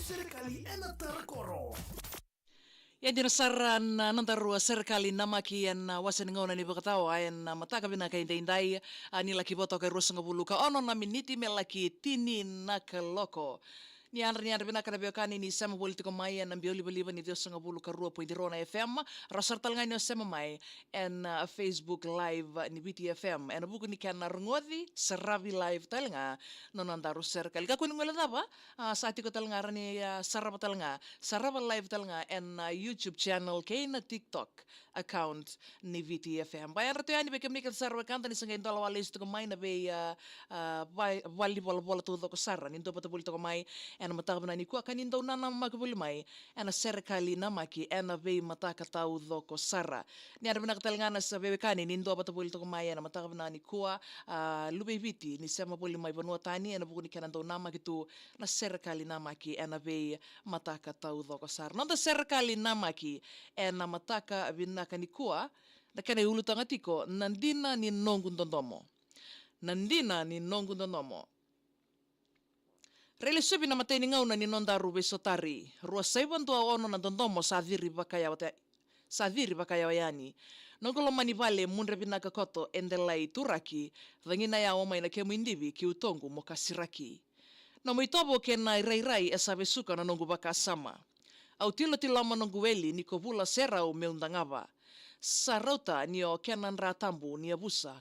serikali enatarkoro. Yan dinasaran nandaru serikali namaki yan wasan ngona ni bakatawa yan mataka bina kay inday nila kiboto kay rusa ngabuluka ono namin niti melaki tini nakaloko. Ni andar bina kada beokani ni sama politiko mai yan bioli beliba ni Dios ngabuluka 2.0 FM rasar talnga ni sama mai en Facebook live ni BTFM en buku ni kan rngodi serabi live talnga nonandaru serikali ka kuning wala ba saat ko talnga ni saraba live talnga en YouTube channel kay na TikTok account ni VTFM. Bayan rato yan, ibigay kami sarwa kanta ni sangayin dalawa alis ito kamay na bay wali bola tudo ko sarra. Nindo pa tabuli ito kamay en mataka na ni kuwa kanindo na magbulimay en serikali na maki en bay mataka tao do ko sarra. Ni ano ba nakatalanga na sa bebe kani nindo pa tabuli ito kamay en mataka na ni kuwa lubay viti ni sama bulimay banua tani en buku ni kanando na magitu na serikali na maki en bay mataka tao do ko sarra. Nanda serikali na maki na mataka binaka ni kuwa na kane ulutanga tiko nandina ni nongun dondomo. Nandina ni nongun dondomo. Rele subi na matay ni ngauna ni nondaru besotari. Rua saiban tua ono na dondomo sa dhiri bakaya wayani. Nongolo mani vale munre binaka koto endelai turaki dhangina ya omay na kemu indivi ki utongu mokasiraki. Na moitobo ke na rai esa besuka na nongu baka sama. Au tilo tilama nongueli ni kovula serau meundangava. Sarauta ni o kenan ratambu ni abusa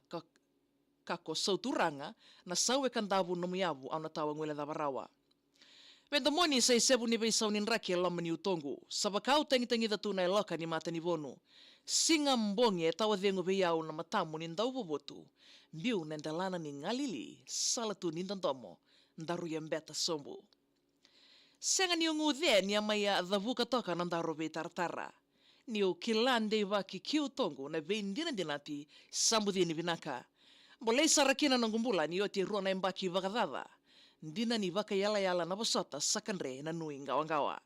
kako sauturanga na sawe kandavu nomuyavu au natawa ngwele davarawa. Vendamoni sa isebu ni beisau ninraki lama ni utongu. Sabakau tangi datu na eloka ni mata ni vonu. Singa mbonge tawa dhengu beyau na matamu ni ndau bobotu. Mbiu nendelana ni ngalili salatu ni ndandomo ndaru yambeta sombu. Senga ni ungudhe ni amaya dhavuka toka nandaro be tartara. Ni o kilande waki kiu tongu na vendina dinati sambudhi ni vinaka. Bolei sarakina nangumbula ni oti ruana mbaki vakadhava. Ndina ni vaka yala na basota sakanre na nui ngawangawa.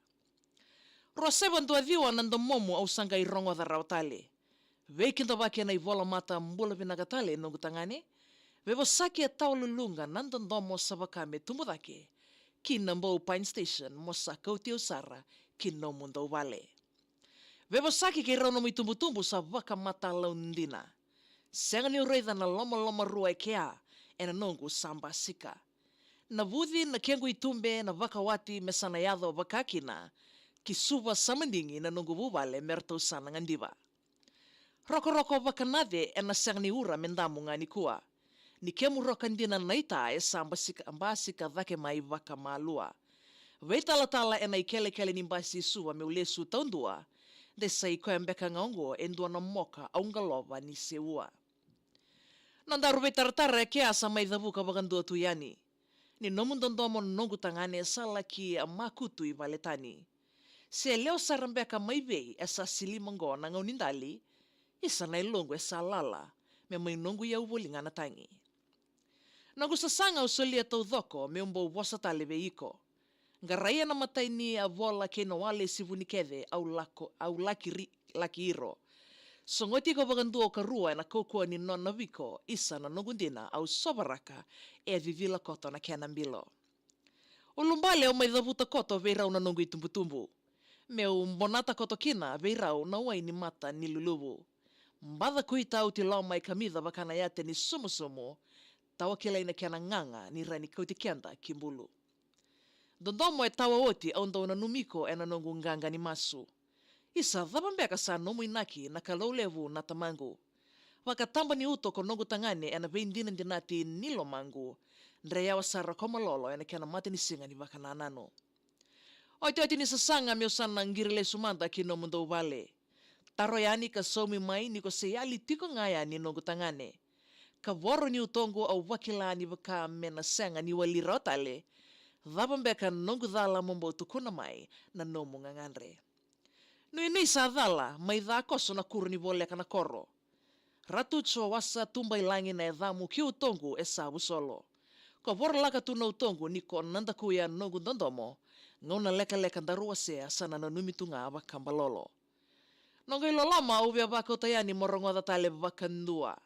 Roseban tua dhiwa nandomomu au sanga irongo dha rautale. Veikinda vaki na ivola mata mbula vinakatale nungutangane. Vevo saki tau lulunga nandondomo sabakame tumudake. Kina mbau Pine Station mosaka uti usara kino mundo vale. Vebo saki kei rauno mi tumbu sa vaka mata laundina. Senga ni ureitha na loma rua ekea ena nongu samba sika. Na vudhi na kengu itumbe na vaka wati mesana yadho vakakina kisuva samandingi na nongu vuvale merto sana ngandiva. Roko vaka nade ena senga ni ura mendamu ngani kuwa. Ni kemu rokandina naita samba sika dhake mai vaka malua. Veitala ena ikele ni mbasi suwa meulesu taundua. Desa iko mbeka ngaongo endua na moka aungalova ni seua. Nandaru veitartara ke asa mai dhavuka vakandua tuyani. Ni nomundondomo nongu tangane salaki makutu i valetani. Se leo sarambeka mai vei esa silimongo na ngaunindali. Isa na ilongo esa lala. Me mai nongu ya uvolinga na tangi. Nongu sasanga usolia tau dhoko me umbo wasatale veiko. Ngaraya na matai ni avola keno wale sivunikeve au laki iro. Songoti ko vaganduo karua na kokua ni nona viko isa na nogundina au sobaraka vivila koto na kenambilo. Ulumbale o mai dhavuta koto veirau na nongu itumbutumbu. Meu mbonata koto kina veirau na wai ni mata ni lulubu. Mbadha kuita au tilau mai kamidha vakana yate ni sumo. Tawa kila ina kena nganga ni rani kauti kenda kimbulu. Dondomo tawa oti au ndau na numiko ena nongu nganga ni masu. Isa dhabambeka sa nomu inaki na kalaulevu na tamangu. Wakatamba ni uto ko nongu tangane ena veindina dinati nilo mangu. Ndreyawa sara komalolo ena kena mati ni singa ni vakananano. Oiti ni sasanga miosana ngirile sumanda ki nomu ndau vale. Taro yani ka somi mai ni ko seyali tiko ngaya ni nongu tangane. Kavoro ni utongo au wakila ni vaka mena senga ni walirotale. Dhabambeka nongu dhala mombo tukuna mai na nomu ngangandre. Nui sa dhala mai dhakoso na kuru ni vole kana koro. Ratucho wasa tumba ilangi na edhamu ki utongo esa busolo. Kavoro laka tuna utongo niko nandakuya nongu dondomo. Ngauna leka darua sea sana na numitunga abakambalolo. Nongu ilolama uvia bako tayani morongo datale bakandua.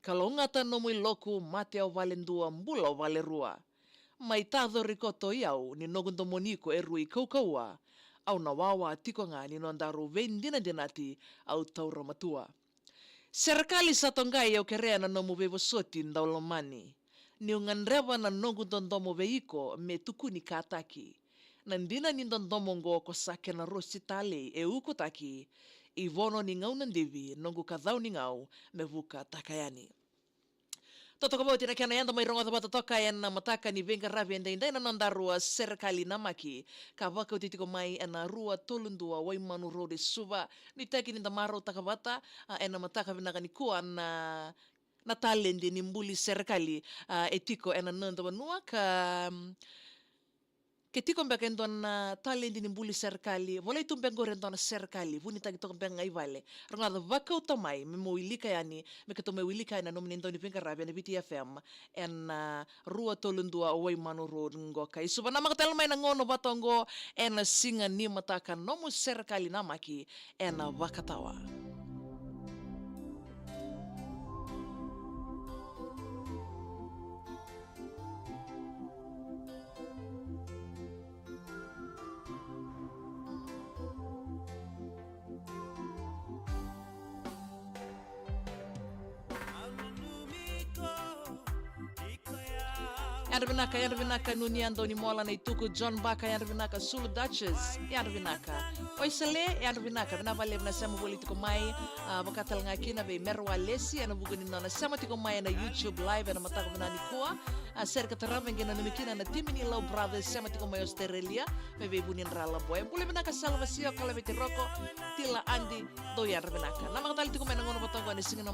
Kalau ngata nomu iloku mati au valendua mbula au valerua. mai tado rikoto iau ni nogunto moniko rui kaukaua au na wawa tiko nga ni nondaru vendina dinati au taura matua. Serikali sa tonggai au kerea na nomu bevo sotin daulomani. Ni unganrewa na nogunto ndomo veiko me tukuni kataki. Nandina ni ndomo ngo ko sake na rositale ukutaki. Ivono ni ngau nandivi nongu kadhau ni ngau mevuka takayani. Toto kabo tina kiana yanda mai rongo tabato toka na mataka ni venga ravi enda inda na nandarua serikali namaki kavaka utitiko mai ena rua tolundua waimanu rode suva ni taki ni damaro takabata ena mataka vinaka ni kuan na talendi ni mbuli serikali etiko ena nanda wanua ketiko mbeka endona talendi ni mbuli serikali volai tumbengo rendona serikali vuni tagi toko mbenga ivale rongada vaka utamai me mo ilika yani me keto me wilika na nomni endoni venga rabi na BTFM en rua tolundua oi manu road ngoka isuba nama katel mai na ngono batongo en singa ni mataka nomu serikali namaki en vakatawa. Yan vinaka nuni andoni mola na ituku John Baka yan vinaka Sulu Duchess yan vinaka oisele yan vinaka vinavale na sema politiko mai bakatal ngakina be merwa lesi yan buguni na sema tiko mai na YouTube live na mataka vinani kuwa serka tarava ngena numikina na timini Low Brothers sema tiko mai Australia me be bunin rala boy bule vinaka salvasia kola beti roko tila andi do yan vinaka nama katali tiko mai na ngono batongo ni singina